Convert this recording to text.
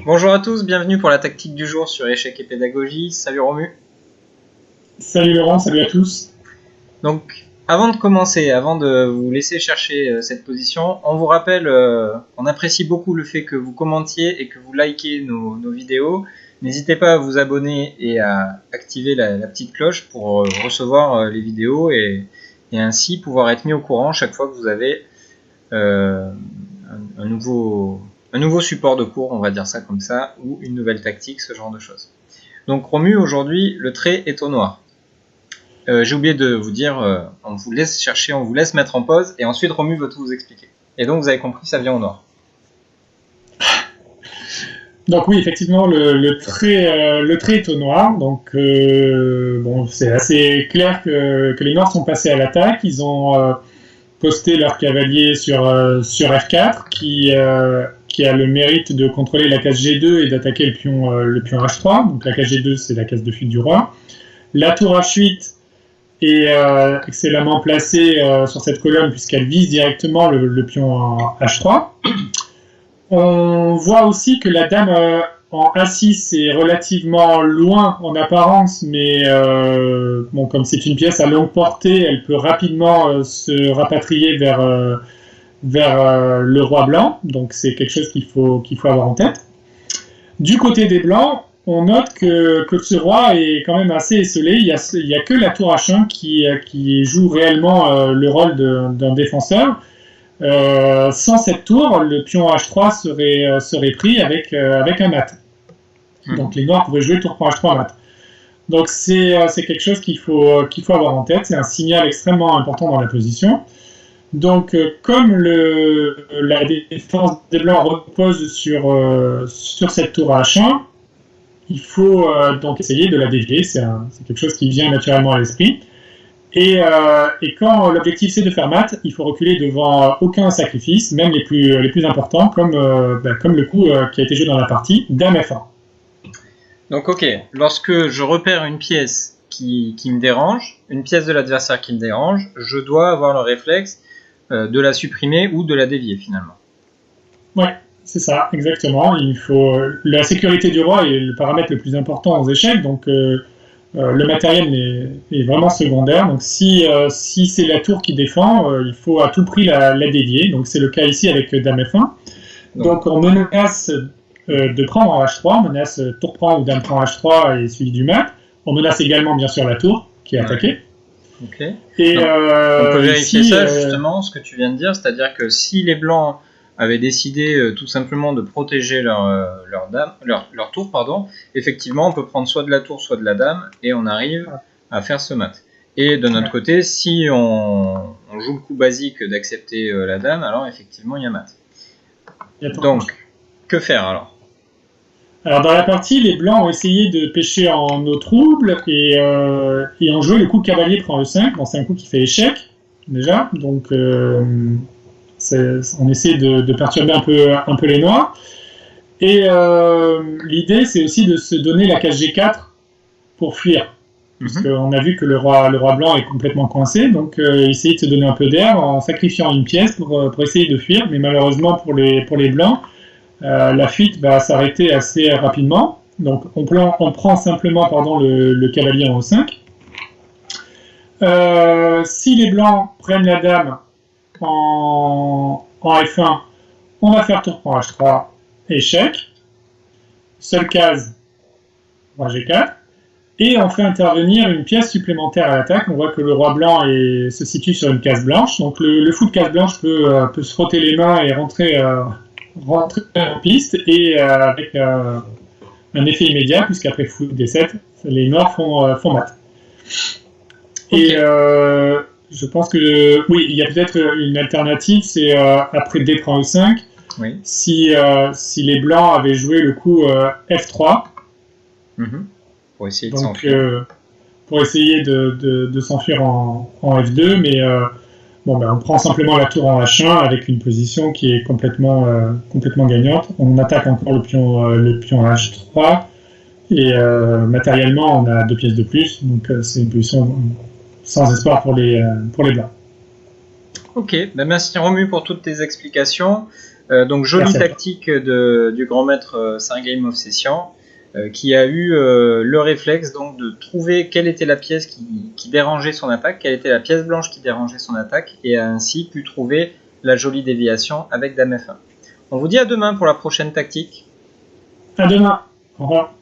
Bonjour à tous, bienvenue pour la tactique du jour sur échec et pédagogie. Salut Romu. Salut Laurent, salut à tous. Donc, avant de commencer, avant de vous laisser chercher cette position, on vous rappelle, on apprécie beaucoup le fait que vous commentiez et que vous likez nos vidéos. N'hésitez pas à vous abonner et à activer la petite cloche pour recevoir les vidéos et ainsi pouvoir être mis au courant chaque fois que vous avez un nouveau support de cours, on va dire ça comme ça, ou une nouvelle tactique, ce genre de choses. Donc Romu, aujourd'hui, le trait est au noir. J'ai oublié de vous dire, on vous laisse chercher, on vous laisse mettre en pause, et ensuite Romu va tout vous expliquer. Et donc vous avez compris, ça vient au noir. Donc oui, effectivement, le trait est au noir. Donc bon, c'est assez clair que les Noirs sont passés à l'attaque. Ils ont posté leur cavalier sur F4, qui a le mérite de contrôler la case G2 et d'attaquer le pion H3. Donc la case G2, c'est la case de fuite du roi. La tour H8 est excellemment placée sur cette colonne puisqu'elle vise directement le pion H3. On voit aussi que la dame en A6 est relativement loin en apparence, mais bon, comme c'est une pièce à longue portée, elle peut rapidement se rapatrier vers le roi blanc, donc c'est quelque chose qu'il faut avoir en tête. Du côté des blancs, on note que ce roi est quand même assez esselé. Il y a que la tour H1 qui joue réellement le rôle d'un défenseur. Sans cette tour, le pion H3 serait pris avec un mat. Donc les Noirs pourraient jouer tour pion H3 mat. Donc c'est quelque chose qu'il faut avoir en tête. C'est un signal extrêmement important dans la position. Donc comme la défense des Blancs repose sur cette tour H1, il faut donc essayer de la dévier. C'est quelque chose qui vient naturellement à l'esprit. Et quand l'objectif c'est de faire mat, il faut reculer devant aucun sacrifice, même les plus importants, comme le coup qui a été joué dans la partie, dame F1. Donc ok, lorsque je repère une pièce qui me dérange, une pièce de l'adversaire qui me dérange, je dois avoir le réflexe de la supprimer ou de la dévier finalement. Ouais, c'est ça, exactement. La sécurité du roi est le paramètre le plus important aux échecs, donc le matériel est vraiment secondaire. Donc si c'est la tour qui défend, il faut à tout prix la dévier. Donc c'est le cas ici avec dame F1. Donc on menace de prendre en H3, on menace tour prend ou dame prend H3 et suivi du mat. On menace également bien sûr la tour qui est attaquée. Ok. Et on peut vérifier ça justement, ce que tu viens de dire, c'est-à-dire que si les blancs avaient décidé tout simplement de protéger leur tour, effectivement on peut prendre soit de la tour soit de la dame et on arrive à faire ce mat. Et de notre côté, si on joue le coup basique d'accepter la dame, alors effectivement il y a mat. Donc, que faire alors ? Alors dans la partie, les blancs ont essayé de pêcher en eau trouble et ont joué le coup cavalier prend E5. Bon, c'est un coup qui fait échec déjà, donc on essaie de perturber un peu les noirs. Et l'idée, c'est aussi de se donner la case G4 pour fuir. Parce qu'on a vu que le roi blanc est complètement coincé, donc essayer de se donner un peu d'air en sacrifiant une pièce pour essayer de fuir. Mais malheureusement pour les blancs, la fuite va s'arrêter assez rapidement. Donc on prend simplement le cavalier en E5. Si les blancs prennent la dame en F1, on va faire tour prend H3, échec. Seule case, roi G4. Et on fait intervenir une pièce supplémentaire à l'attaque. On voit que le roi blanc se situe sur une case blanche. Donc le fou de case blanche peut se frotter les mains et rentrer en piste. Et avec un effet immédiat, puisqu'après fou D7, les noirs font mat. Okay. Et je pense que oui, il y a peut-être une alternative, c'est après D prend E5. Oui. Si les blancs avaient joué le coup F3. Pour essayer de s'enfuir. Pour essayer de s'enfuir en F2, mais on prend simplement la tour en H1 avec une position qui est complètement gagnante. On attaque encore le pion H3 et matériellement on a 2 pièces de plus, donc c'est une position sans espoir pour les blancs. Ok, merci Romu pour toutes tes explications. Donc jolie Merci à toi. tactique du grand maître Game of Session, qui a eu le réflexe donc de trouver quelle était la pièce qui dérangeait son attaque, quelle était la pièce blanche qui dérangeait son attaque, et a ainsi pu trouver la jolie déviation avec Dame F1. On vous dit à demain pour la prochaine tactique. À demain. Au revoir.